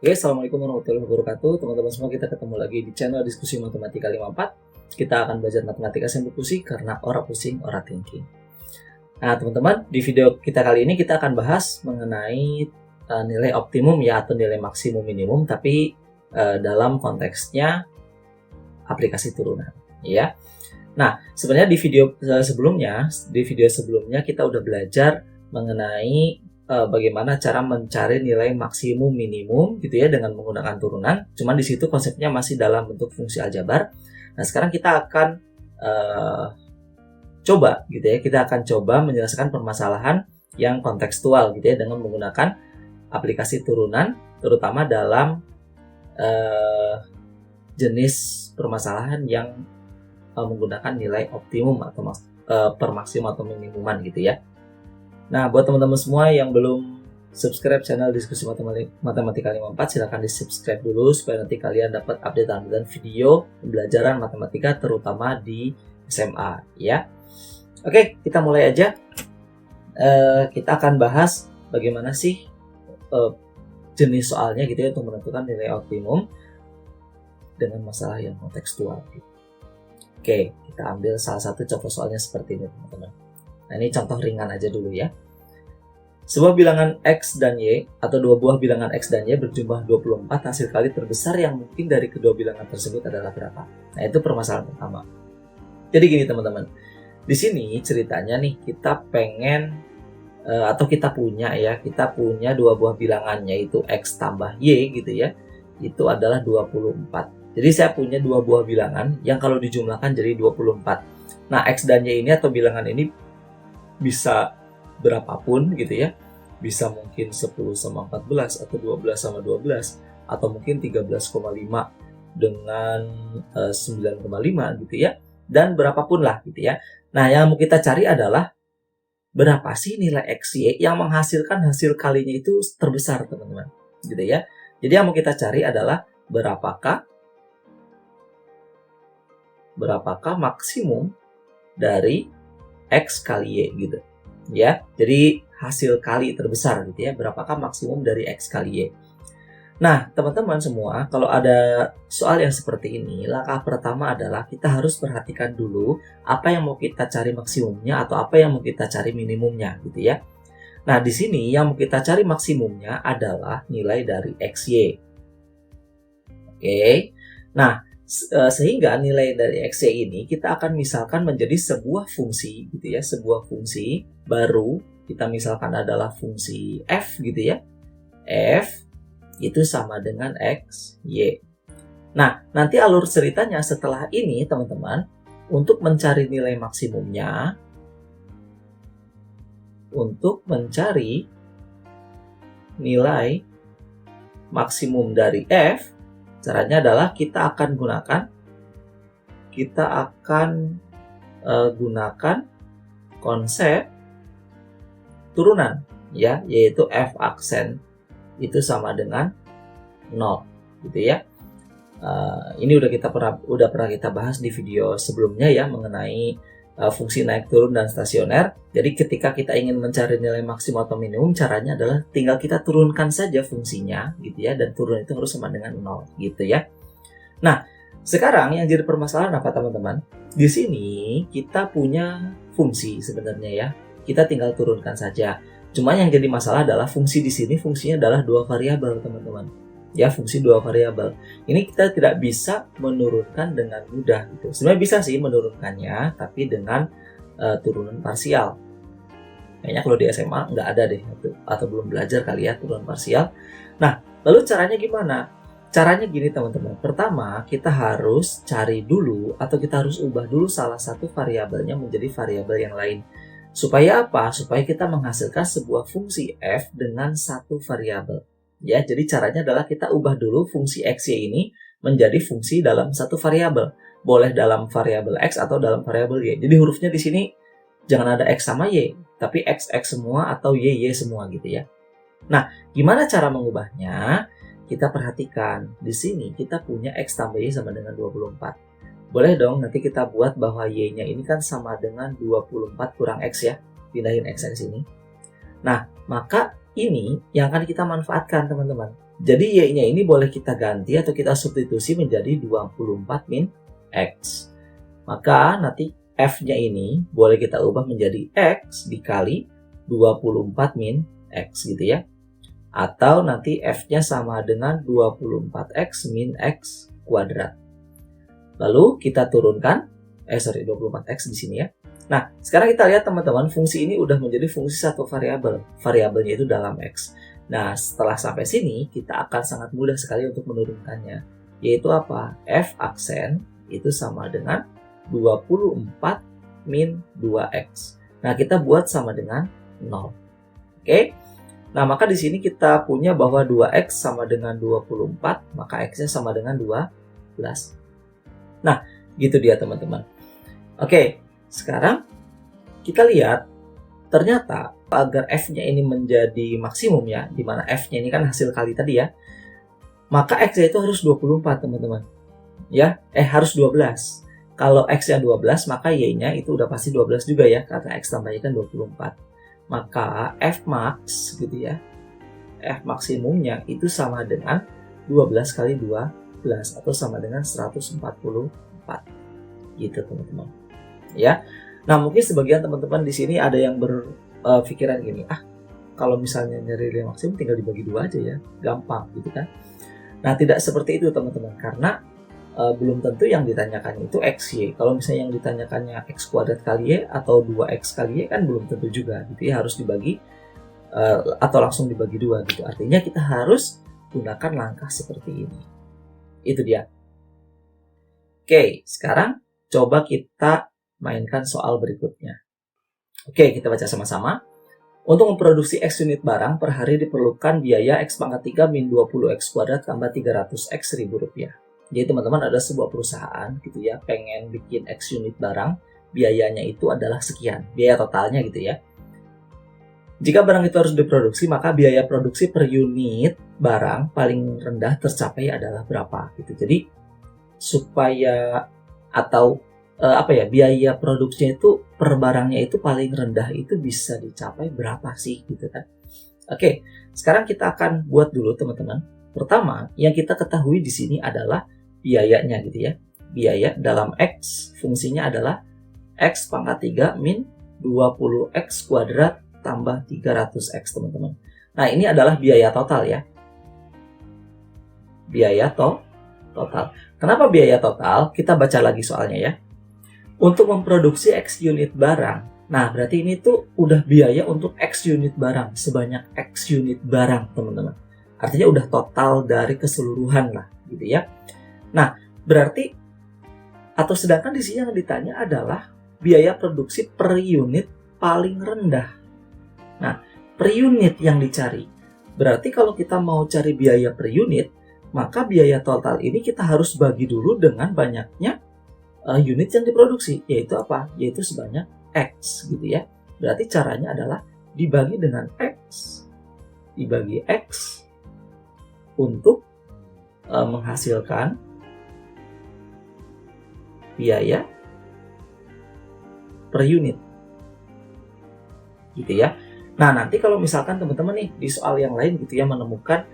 Oke, Assalamualaikum warahmatullahi wabarakatuh. Teman-teman semua, kita ketemu lagi di channel Diskusi Matematika 54. Kita akan belajar matematika sambil pusing karena ora pusing, ora thinking. Nah, teman-teman, di video kita kali ini kita akan bahas mengenai nilai optimum ya, atau nilai maksimum minimum, tapi dalam konteksnya aplikasi turunan, ya. Nah, sebenarnya di video sebelumnya kita udah belajar mengenai bagaimana cara mencari nilai maksimum minimum gitu ya dengan menggunakan turunan. Cuman di situ konsepnya masih dalam bentuk fungsi aljabar. Nah, sekarang kita akan kita akan coba menyelesaikan permasalahan yang kontekstual gitu ya dengan menggunakan aplikasi turunan, terutama dalam jenis permasalahan yang menggunakan nilai optimum atau per maksimum atau minimuman gitu ya. Nah, buat teman-teman semua yang belum subscribe channel Diskusi Matematika 54, silahkan di subscribe dulu supaya nanti kalian dapat update-update video pembelajaran matematika terutama di SMA ya. Oke, kita mulai aja. Kita akan bahas bagaimana sih jenis soalnya gitu ya untuk menentukan nilai optimum dengan masalah yang kontekstual gitu. Oke, kita ambil salah satu contoh soalnya seperti ini teman-teman. Nah, ini contoh ringan aja dulu ya. Sebuah bilangan X dan Y atau dua buah bilangan X dan Y berjumlah 24, hasil kali terbesar yang mungkin dari kedua bilangan tersebut adalah berapa? Nah, itu permasalahan pertama. Jadi gini teman-teman. Di sini ceritanya nih kita pengen atau kita punya dua buah bilangan yaitu X tambah Y gitu ya. Itu adalah 24. Jadi saya punya dua buah bilangan yang kalau dijumlahkan jadi 24. Nah, X dan Y ini atau bilangan ini bisa berapapun gitu ya. Bisa mungkin 10 sama 14 atau 12 sama 12 atau mungkin 13,5 dengan 9,5 gitu ya. Dan berapapun lah gitu ya. Nah, yang mau kita cari adalah berapa sih nilai XY yang menghasilkan hasil kalinya itu terbesar teman-teman gitu ya. Jadi yang mau kita cari adalah berapakah maksimum dari X kali Y gitu ya. Jadi hasil kali terbesar gitu ya, berapakah maksimum dari X kali Y. Nah, teman-teman semua, kalau ada soal yang seperti ini, langkah pertama adalah kita harus perhatikan dulu apa yang mau kita cari maksimumnya atau apa yang mau kita cari minimumnya gitu ya. Nah, di sini yang mau kita cari maksimumnya adalah nilai dari XY. Oke. Nah, sehingga nilai dari XY ini kita akan misalkan menjadi sebuah fungsi gitu ya, sebuah fungsi baru kita misalkan adalah fungsi f gitu ya. F itu sama dengan X, Y. Nah, nanti alur ceritanya setelah ini teman-teman, untuk mencari nilai maksimumnya, untuk mencari nilai maksimum dari F, caranya adalah kita akan gunakan konsep turunan ya, yaitu F aksen itu sama dengan 0 gitu ya. Ini udah pernah kita bahas di video sebelumnya ya mengenai fungsi naik turun dan stasioner. Jadi ketika kita ingin mencari nilai maksimum atau minimum, caranya adalah tinggal kita turunkan saja fungsinya gitu ya, dan turun itu harus sama dengan 0 gitu ya. Nah, sekarang yang jadi permasalahan apa teman-teman? Di sini kita punya fungsi sebenarnya ya. Kita tinggal turunkan saja. Cuma yang jadi masalah adalah fungsi di sini fungsinya adalah dua variabel teman-teman. Ya, fungsi dua variabel. Ini kita tidak bisa menurunkan dengan mudah gitu. Sebenarnya bisa sih menurunkannya, tapi dengan turunan parsial. Kayaknya kalau di SMA nggak ada deh atau belum belajar kali ya turunan parsial. Nah, lalu caranya gimana? Caranya gini teman-teman. Pertama, kita harus cari dulu atau kita harus ubah dulu salah satu variabelnya menjadi variabel yang lain. Supaya apa? Supaya kita menghasilkan sebuah fungsi f dengan satu variabel. Ya, jadi caranya adalah kita ubah dulu fungsi x, y ini menjadi fungsi dalam satu variabel. Boleh dalam variabel x atau dalam variabel y. Jadi hurufnya di sini jangan ada x sama y, tapi x semua atau y semua gitu ya. Nah, gimana cara mengubahnya? Kita perhatikan di sini kita punya x tambah y sama dengan 24. Boleh dong nanti kita buat bahwa y-nya ini kan sama dengan 24 kurang x ya. Pindahin x ke sini. Nah, maka ini yang akan kita manfaatkan teman-teman. Jadi Y-nya ini boleh kita ganti atau kita substitusi menjadi 24 min X. Maka nanti F-nya ini boleh kita ubah menjadi X dikali 24 min X gitu ya. Atau nanti F-nya sama dengan 24X min X kuadrat. Lalu kita turunkan, 24X di sini ya. Nah, sekarang kita lihat teman-teman, fungsi ini udah menjadi fungsi satu variabel. Variabelnya itu dalam X. Nah, setelah sampai sini, kita akan sangat mudah sekali untuk menurunkannya. Yaitu apa? F aksen itu sama dengan 24 min 2X. Nah, kita buat sama dengan 0. Oke? Nah, maka di sini kita punya bahwa 2X sama dengan 24, maka X-nya sama dengan 12. Nah, gitu dia teman-teman. Oke, sekarang kita lihat ternyata agar F-nya ini menjadi maksimum ya, di mana F-nya ini kan hasil kali tadi ya, maka X-nya itu harus 24 teman-teman. Ya, harus 12. Kalau X-nya 12, maka Y-nya itu udah pasti 12 juga ya, karena X tambah Y kan 24. Maka F max gitu ya, F maksimumnya itu sama dengan 12 kali 12 atau sama dengan 144. Gitu teman-teman. Ya. Nah, mungkin sebagian teman-teman di sini ada yang berpikiran gini, kalau misalnya nyari nilai maksimum tinggal dibagi 2 aja ya, gampang gitu kan. Nah, tidak seperti itu teman-teman, karena belum tentu yang ditanyakan itu X, Y. Kalau misalnya yang ditanyakannya X kuadrat kali Y atau 2X kali Y kan belum tentu juga gitu ya, harus dibagi atau langsung dibagi 2 gitu. Artinya kita harus gunakan langkah seperti ini. Itu dia. Oke, sekarang coba kita mainkan soal berikutnya. Oke, kita baca sama-sama. Untuk memproduksi X unit barang per hari diperlukan biaya X pangkat 3 min 20X kuadrat tambah 300X ribu rupiah. Jadi teman-teman ada sebuah perusahaan gitu ya, pengen bikin X unit barang, biayanya itu adalah sekian, biaya totalnya gitu ya. Jika barang itu harus diproduksi, maka biaya produksi per unit barang paling rendah tercapai adalah berapa gitu. Jadi supaya atau biaya produksinya itu per barangnya itu paling rendah itu bisa dicapai berapa sih gitu kan. Oke, sekarang kita akan buat dulu teman-teman. Pertama, yang kita ketahui di sini adalah biayanya gitu ya. Biaya dalam X fungsinya adalah X pangkat 3 min 20X kuadrat tambah 300X teman-teman. Nah, ini adalah biaya total ya. Biaya total. Kenapa biaya total? Kita baca lagi soalnya ya. Untuk memproduksi X unit barang, nah berarti ini tuh udah biaya untuk X unit barang, sebanyak X unit barang teman-teman. Artinya udah total dari keseluruhan lah gitu ya. Nah berarti atau sedangkan di sini yang ditanya adalah biaya produksi per unit paling rendah. Nah per unit yang dicari. Berarti kalau kita mau cari biaya per unit, maka biaya total ini kita harus bagi dulu dengan banyaknya unit yang diproduksi, yaitu apa? Yaitu sebanyak X gitu ya. Berarti caranya adalah dibagi dengan X, dibagi X untuk menghasilkan biaya per unit gitu ya. Nah nanti kalau misalkan teman-teman nih di soal yang lain gitu ya menemukan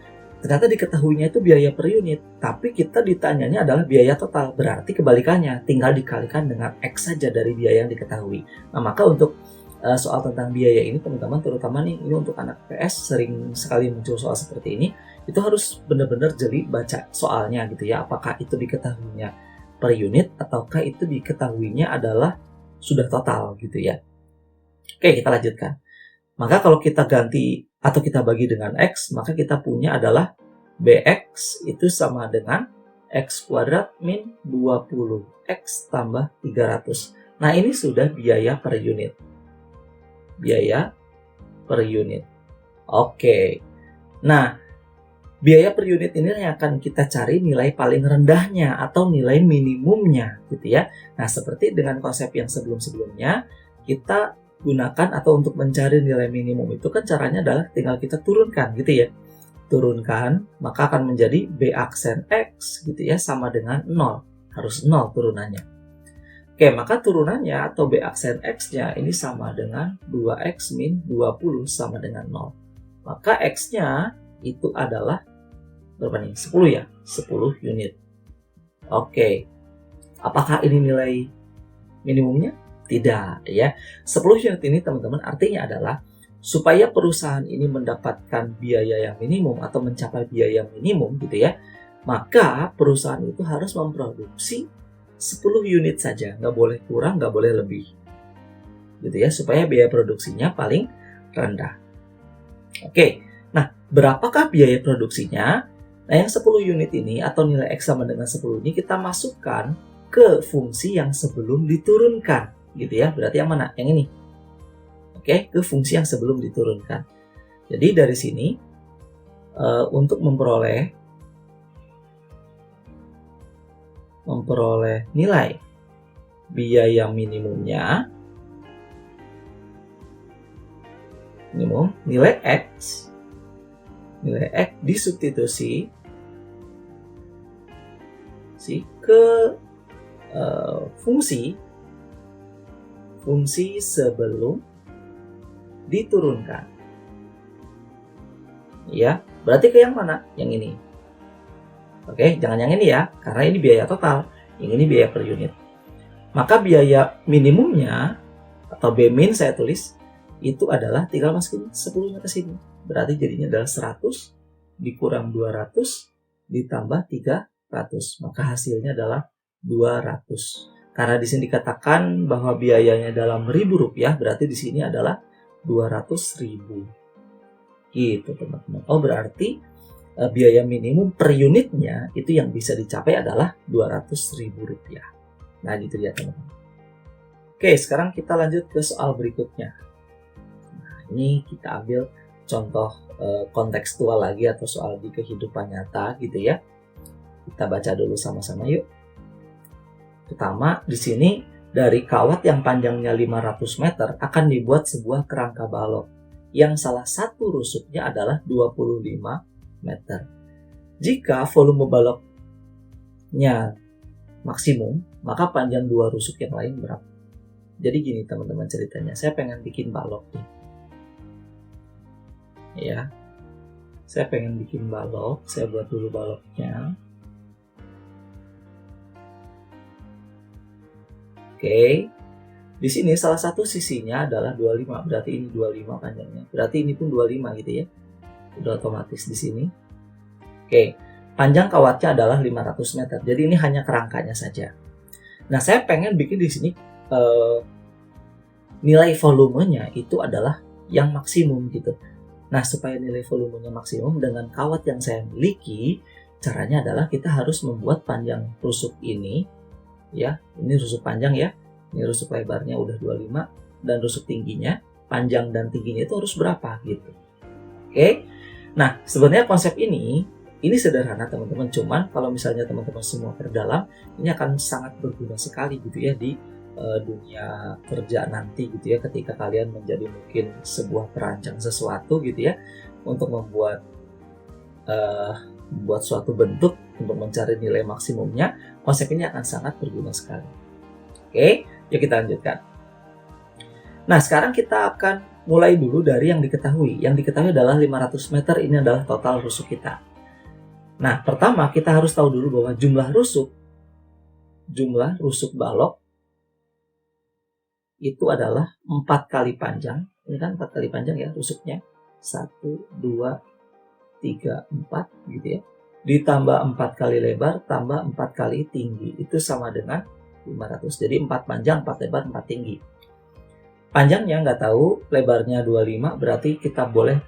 ternyata diketahuinya itu biaya per unit, tapi kita ditanyanya adalah biaya total. Berarti kebalikannya, tinggal dikalikan dengan X saja dari biaya yang diketahui. Nah, maka untuk soal tentang biaya ini, teman-teman, terutama nih, ini untuk anak PS, sering sekali muncul soal seperti ini, itu harus benar-benar jeli baca soalnya gitu ya. Apakah itu diketahuinya per unit, ataukah itu diketahuinya adalah sudah total gitu ya. Oke, kita lanjutkan. Maka kalau kita ganti atau kita bagi dengan X, maka kita punya adalah BX itu sama dengan X kuadrat min 20X tambah 300. Nah ini sudah biaya per unit. Biaya per unit. Oke. Nah, biaya per unit ini yang akan kita cari nilai paling rendahnya atau nilai minimumnya gitu ya. Nah seperti dengan konsep yang sebelum-sebelumnya, kita gunakan atau untuk mencari nilai minimum itu kan caranya adalah tinggal kita turunkan gitu ya. Turunkan, maka akan menjadi B aksen X gitu ya sama dengan 0. Harus 0 turunannya. Oke, maka turunannya atau B aksen X-nya ini sama dengan 2X min 20 sama dengan 0. Maka X-nya itu adalah berapa nih? 10 ya? 10 unit. Oke. Apakah ini nilai minimumnya? Tidak ya. 10 unit ini teman-teman artinya adalah supaya perusahaan ini mendapatkan biaya yang minimum atau mencapai biaya minimum gitu ya, maka perusahaan itu harus memproduksi 10 unit saja, nggak boleh kurang, nggak boleh lebih gitu ya, supaya biaya produksinya paling rendah. Oke, nah berapakah biaya produksinya? Nah yang 10 unit ini atau nilai X sama dengan 10 ini kita masukkan ke fungsi yang sebelum diturunkan gitu ya, berarti yang mana? Yang ini. Oke, ke fungsi yang sebelum diturunkan. Jadi dari sini untuk memperoleh nilai biaya minimumnya, nilai X disubstitusi ke fungsi sebelum diturunkan. Ya, berarti ke yang mana? Yang ini. Oke, jangan yang ini ya, karena ini biaya total, yang ini biaya per unit. Maka biaya minimumnya atau B-min saya tulis itu adalah tinggal masukin 10-nya ke sini. Berarti jadinya adalah 100 dikurang 200 ditambah 300. Maka hasilnya adalah 200. Karena di sini dikatakan bahwa biayanya dalam Rp1.000, berarti di sini adalah 200.000. Gitu teman-teman. Oh, berarti biaya minimum per unitnya itu yang bisa dicapai adalah Rp200.000. Nah, gitu ya teman-teman. Oke, sekarang kita lanjut ke soal berikutnya. Nah, ini kita ambil contoh kontekstual lagi atau soal di kehidupan nyata gitu ya. Kita baca dulu sama-sama yuk. Pertama, di sini dari kawat yang panjangnya 500 meter akan dibuat sebuah kerangka balok yang salah satu rusuknya adalah 25 meter. Jika volume baloknya maksimum, maka panjang dua rusuk yang lain berapa? Jadi gini teman-teman ceritanya, saya pengen bikin balok nih. Ya, saya pengen bikin balok, saya buat dulu baloknya. Oke, di sini salah satu sisinya adalah 25, berarti ini 25 panjangnya. Berarti ini pun 25 gitu ya. Udah otomatis di sini. Oke, panjang kawatnya adalah 500 meter. Jadi ini hanya kerangkanya saja. Nah, saya pengen bikin di sini nilai volumenya itu adalah yang maksimum gitu. Nah, supaya nilai volumenya maksimum dengan kawat yang saya miliki, caranya adalah kita harus membuat panjang rusuk ini. Ya, ini rusuk panjang ya, ini rusuk lebarnya udah 25 dan rusuk tingginya, panjang dan tingginya itu harus berapa gitu. Oke, nah sebenarnya konsep ini sederhana teman-teman, cuman kalau misalnya teman-teman semua perdalam, ini akan sangat berguna sekali gitu ya di dunia kerja nanti gitu ya, ketika kalian menjadi mungkin sebuah perancang sesuatu gitu ya, untuk membuat suatu bentuk untuk mencari nilai maksimumnya, konsep ini akan sangat berguna sekali. Oke, yuk kita lanjutkan. Nah, sekarang kita akan mulai dulu dari yang diketahui. Yang diketahui adalah 500 meter, ini adalah total rusuk kita. Nah, pertama kita harus tahu dulu bahwa jumlah rusuk balok itu adalah 4 kali panjang. Ini kan 4 kali panjang ya rusuknya. 1, 2, 3, 4 gitu ya. Ditambah 4 kali lebar, tambah 4 kali tinggi. Itu sama dengan 500. Jadi 4 panjang, 4 lebar, 4 tinggi. Panjangnya nggak tahu, lebarnya 25, berarti kita boleh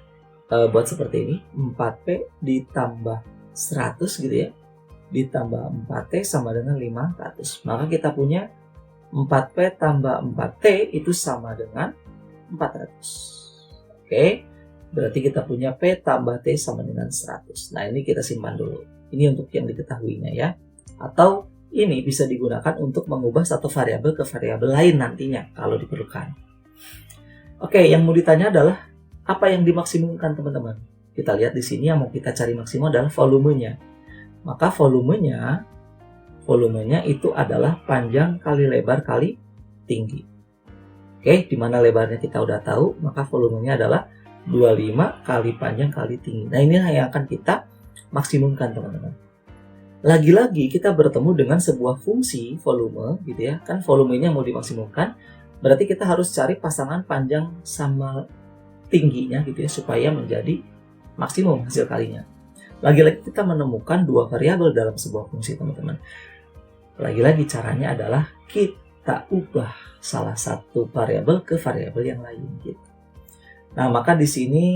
buat seperti ini. 4P ditambah 100 gitu ya. Ditambah 4T sama dengan 500. Maka kita punya 4P tambah 4T itu sama dengan 400. Oke. Berarti kita punya P tambah T sama dengan 100. Nah, ini kita simpan dulu. Ini untuk yang diketahuinya ya. Atau ini bisa digunakan untuk mengubah satu variabel ke variabel lain nantinya kalau diperlukan. Oke, yang mau ditanya adalah apa yang dimaksimumkan teman-teman? Kita lihat di sini yang mau kita cari maksimum adalah volumenya. Maka volumenya itu adalah panjang kali lebar kali tinggi. Oke, di mana lebarnya kita udah tahu, maka volumenya adalah 25 kali panjang kali tinggi. Nah, ini yang akan kita maksimumkan teman-teman. Lagi-lagi kita bertemu dengan sebuah fungsi volume gitu ya, kan volumenya mau dimaksimumkan, berarti kita harus cari pasangan panjang sama tingginya gitu ya, supaya menjadi maksimum hasil kalinya. Lagi-lagi kita menemukan dua variabel dalam sebuah fungsi teman-teman. Lagi-lagi caranya adalah kita ubah salah satu variabel ke variabel yang lain gitu. Nah, maka di sini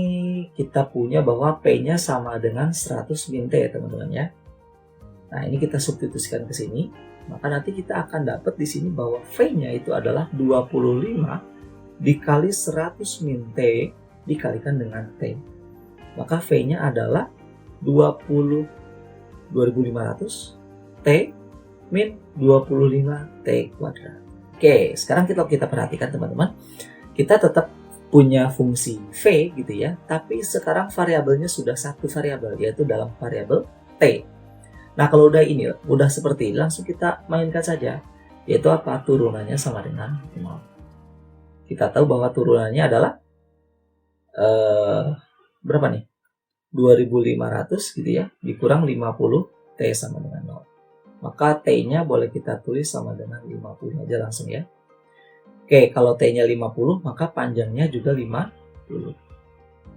kita punya bahwa P-nya sama dengan 100 min T ya teman-teman ya. Nah, ini kita substitusikan ke sini, maka nanti kita akan dapat di sini bahwa V-nya itu adalah 25 dikali 100 min T dikalikan dengan T. Maka V-nya adalah 2500 T min 25 T kuadrat. Oke, sekarang kita perhatikan teman-teman. Kita tetap punya fungsi V gitu ya, tapi sekarang variabelnya sudah satu variabel, yaitu dalam variabel T. Nah, kalau udah seperti ini, langsung kita mainkan saja, yaitu apa? Turunannya sama dengan 0. Kita tahu bahwa turunannya adalah berapa nih? 2500 gitu ya, dikurang 50 T sama dengan 0. Maka T-nya boleh kita tulis sama dengan 50 aja langsung ya. Oke, kalau T-nya 50, maka panjangnya juga 50.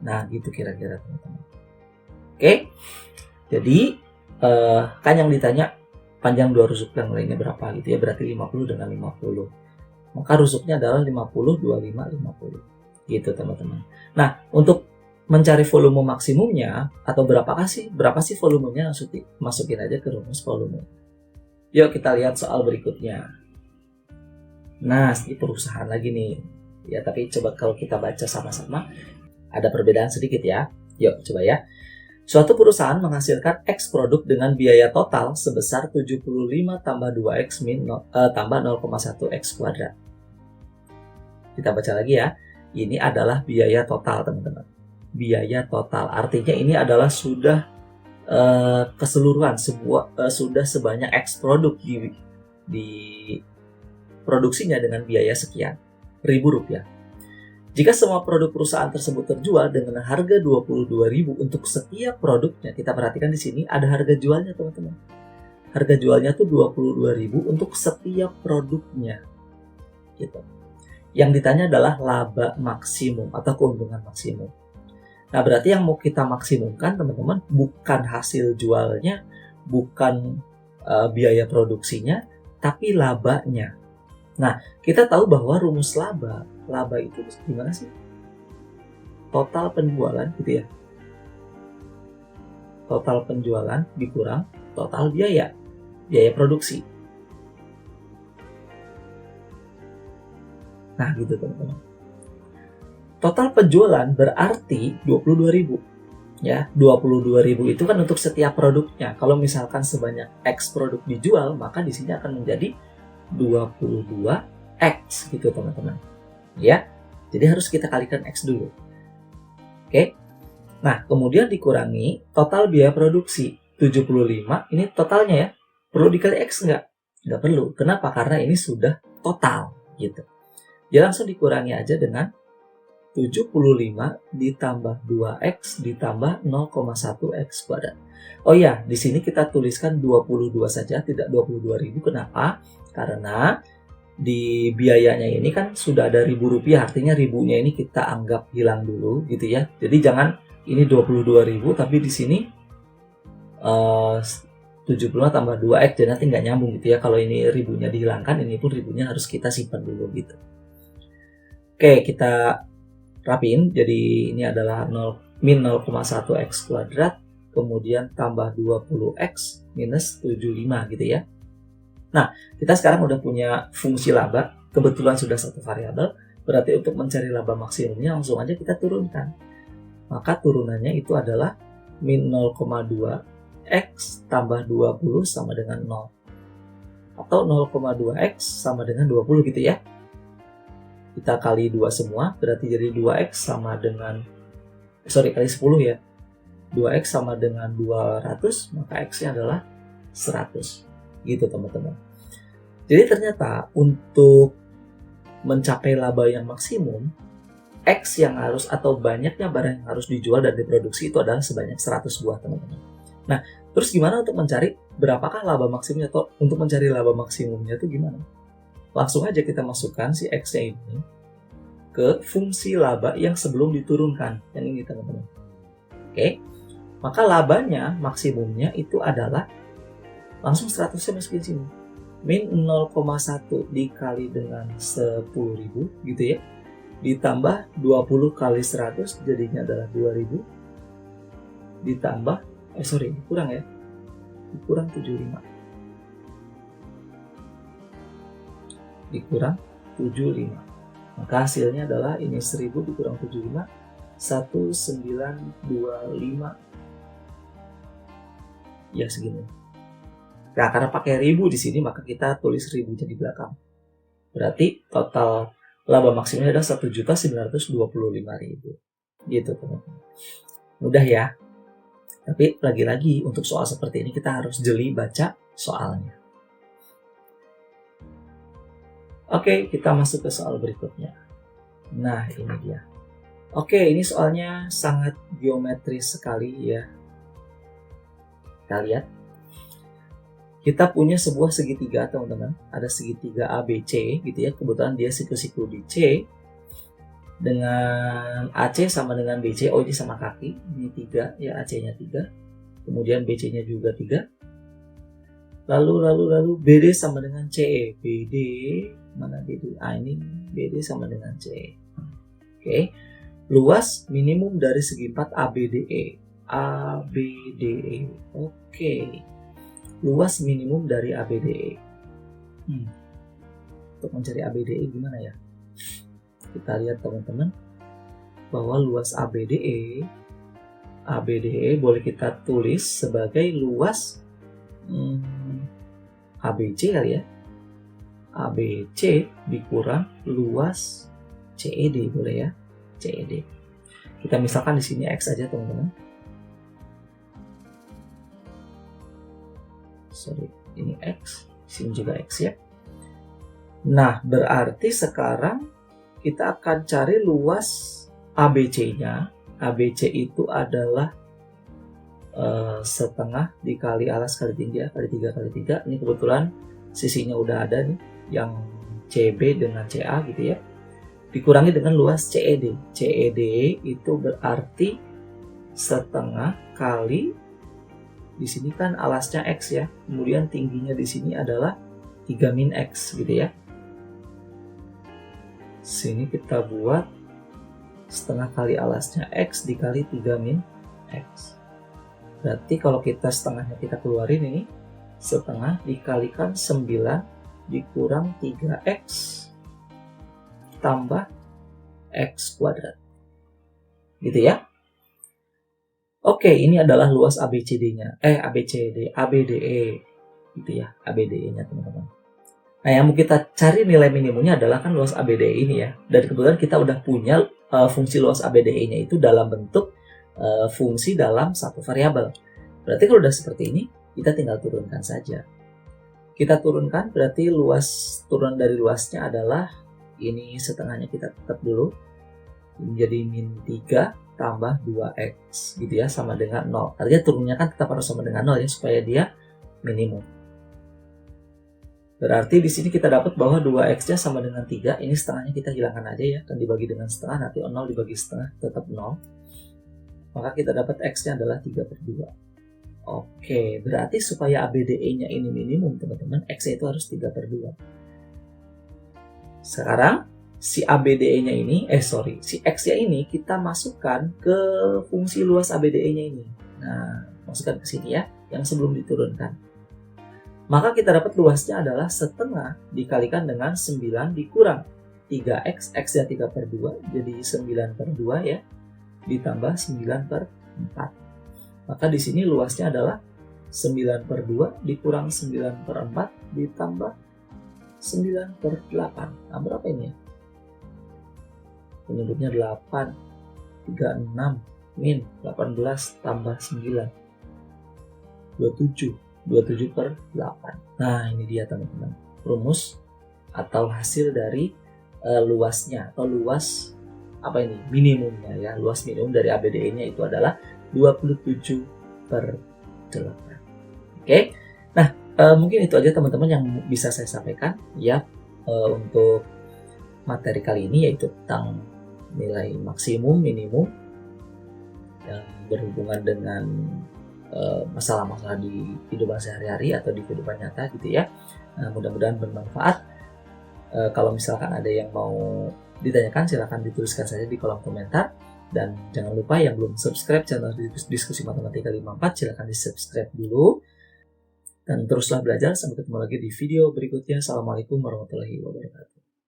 Nah, gitu kira-kira teman-teman. Oke, jadi kan yang ditanya panjang dua rusuk yang lainnya berapa gitu ya, berarti 50 dengan 50. Maka rusuknya adalah 50, 25, 50. Gitu teman-teman. Nah, untuk mencari volume maksimumnya, atau berapa sih volumenya, masukin aja ke rumus volume. Yuk kita lihat soal berikutnya. Nah, ini perusahaan lagi nih. Ya, tapi coba kalau kita baca sama-sama, ada perbedaan sedikit ya. Yuk, coba ya. Suatu perusahaan menghasilkan X produk dengan biaya total sebesar 75 tambah 2X tambah 0,1 X kuadrat. Kita baca lagi ya. Ini adalah biaya total, teman-teman. Biaya total. Artinya ini adalah sudah keseluruhan, sudah sebanyak X produk di produksinya dengan biaya sekian ribu rupiah. Jika semua produk perusahaan tersebut terjual dengan harga 22.000 untuk setiap produknya, kita perhatikan di sini ada harga jualnya teman-teman. Harga jualnya tuh 22.000 untuk setiap produknya. Gitu. Yang ditanya adalah laba maksimum atau keuntungan maksimum. Nah, berarti yang mau kita maksimumkan teman-teman bukan hasil jualnya, bukan biaya produksinya, tapi labanya. Nah, kita tahu bahwa rumus laba itu gimana sih? Total penjualan gitu ya. Total penjualan dikurang total biaya produksi. Nah, gitu teman-teman. Total penjualan berarti 22.000. Ya, 22.000 itu kan untuk setiap produknya. Kalau misalkan sebanyak X produk dijual, maka di sini akan menjadi 22X gitu teman-teman. Ya, jadi harus kita kalikan X dulu. Oke. Nah, kemudian dikurangi total biaya produksi 75. Ini totalnya ya. Perlu dikali X nggak? Nggak perlu. Kenapa? Karena ini sudah total gitu. Jadi langsung dikurangi aja dengan 75 ditambah 2X ditambah 0,1 X kuadrat. Oh ya, di sini kita tuliskan 22 saja, tidak 22.000. Kenapa? Karena di biayanya ini kan sudah ada ribu rupiah, artinya ribunya ini kita anggap hilang dulu gitu ya. Jadi jangan ini 22.000 tapi di sini 75 tambah 2X, jadi nanti nggak nyambung gitu ya. Kalau ini ribunya dihilangkan, ini pun ribunya harus kita simpan dulu gitu. Oke, kita rapiin. Jadi ini adalah min 0,1 X kuadrat, kemudian tambah 20X minus 75 gitu ya. Nah, kita sekarang udah punya fungsi laba, kebetulan sudah satu variabel, berarti untuk mencari laba maksimumnya langsung aja kita turunkan. Maka turunannya itu adalah min 0,2 X tambah 20 sama dengan 0. Atau 0,2X sama dengan 20 gitu ya. Kita kali 2 semua, berarti jadi 2X sama dengan, kali 10 ya. 2X sama dengan 200, maka X-nya adalah 100. Gitu teman-teman. Jadi ternyata untuk mencapai laba yang maksimum, X yang harus atau banyaknya barang yang harus dijual dan diproduksi itu adalah sebanyak 100 buah teman-teman. Nah, terus gimana untuk mencari berapakah laba maksimumnya, atau untuk mencari laba maksimumnya itu gimana? Langsung aja kita masukkan si X-nya ini ke fungsi laba yang sebelum diturunkan, yang ini teman-teman. Oke, maka labanya maksimumnya itu adalah langsung 100-nya masukin sini. Min 0,1 dikali dengan 10.000 gitu ya. Ditambah 20 kali 100 jadinya adalah 2000. Ditambah, dikurang ya. Dikurang 75. Dikurang 75. Maka hasilnya adalah ini 1000 dikurang 75, 1925. Ya segini. Nah, karena pakai ribu di sini, maka kita tulis ribunya di belakang. Berarti total laba maksimumnya adalah 1.925.000. Gitu teman-teman. Mudah ya. Tapi lagi-lagi untuk soal seperti ini kita harus jeli baca soalnya. Oke, kita masuk ke soal berikutnya. Nah, ini dia. Oke, ini soalnya sangat geometris sekali ya. Kita lihat. Kita punya sebuah segitiga, teman-teman. Ada segitiga ABC gitu ya. Kebetulan dia siku-siku di C. Dengan AC sama dengan BC. Oh, ini sama kaki. Ini 3 ya, AC-nya 3. Kemudian BC-nya juga 3. Lalu BD sama dengan CE. BD mana BD? Ini BD sama dengan CE. Oke. Luas minimum dari segi 4 ABDE. ABDE. Oke. Luas minimum dari ABDE. Untuk mencari ABDE gimana ya? Kita lihat teman-teman bahwa luas ABDE boleh kita tulis sebagai luas ABC kali ya. ABC dikurang luas CED, boleh ya? CED. Kita misalkan di sini X aja teman-teman. Ini X, sini juga X ya. Nah, berarti sekarang kita akan cari luas ABC-nya. ABC itu adalah setengah dikali alas kali tinggi ya, kali 3 kali 3. Ini kebetulan sisinya udah ada nih, yang CB dengan CA gitu ya. Dikurangi dengan luas CED. CED itu berarti setengah kali, di sini kan alasnya X ya, kemudian tingginya di sini adalah 3 min X gitu ya. Sini kita buat setengah kali alasnya X dikali 3 min X. Berarti kalau kita setengahnya kita keluarin ini, setengah dikalikan 9 dikurang 3X tambah X kuadrat. Gitu ya. Oke, ini adalah luas ABCD-nya. ABDE gitu ya, ABDE-nya teman-teman. Nah, yang mau kita cari nilai minimumnya adalah kan luas ABDE ini ya. Dan kebetulan kita udah punya fungsi luas ABDE-nya itu dalam bentuk fungsi dalam satu variabel. Berarti kalau udah seperti ini, kita tinggal turunkan saja. Kita turunkan, berarti luas turun dari luasnya adalah ini setengahnya kita tetap dulu. Menjadi min 3 tambah 2X gitu ya, sama dengan 0. Artinya turunnya kan tetap harus sama dengan 0 ya, supaya dia minimum. Berarti di sini kita dapat bahwa 2X-nya sama dengan 3. Ini setengahnya kita hilangkan aja ya, kan dibagi dengan setengah, nanti 0 dibagi setengah tetap 0. Maka kita dapat X-nya adalah 3/2. Oke, berarti supaya ABDE-nya ini minimum teman-teman, X-nya itu harus 3/2. Sekarang si ABDE-nya ini, si X-nya ini kita masukkan ke fungsi luas ABDE-nya ini. Nah, masukkan ke sini ya, yang sebelum diturunkan. Maka kita dapat luasnya adalah setengah dikalikan dengan 9 dikurang 3X, X-nya 3/2, jadi 9/2 ya, ditambah 9/4. Maka di sini luasnya adalah 9/2 dikurang 9/4 ditambah 9/8. Nah, berapa ini ya? Penyebutnya 8, 36, min 18 tambah 9, 27/8. Nah, ini dia teman-teman, rumus atau hasil dari luasnya, atau luas minimumnya ya. Luas minimum dari ABDE-nya itu adalah 27/8. Oke. Nah, mungkin itu aja teman-teman yang bisa saya sampaikan ya untuk materi kali ini, yaitu tentang nilai maksimum, minimum yang berhubungan dengan masalah-masalah di kehidupan sehari-hari atau di kehidupan nyata gitu ya. Mudah-mudahan bermanfaat. Kalau misalkan ada yang mau ditanyakan, silahkan dituliskan saja di kolom komentar. Dan jangan lupa yang belum subscribe channel Diskusi Matematika 54, silahkan di subscribe dulu. Dan teruslah belajar. Sampai ketemu lagi di video berikutnya. Assalamualaikum warahmatullahi wabarakatuh.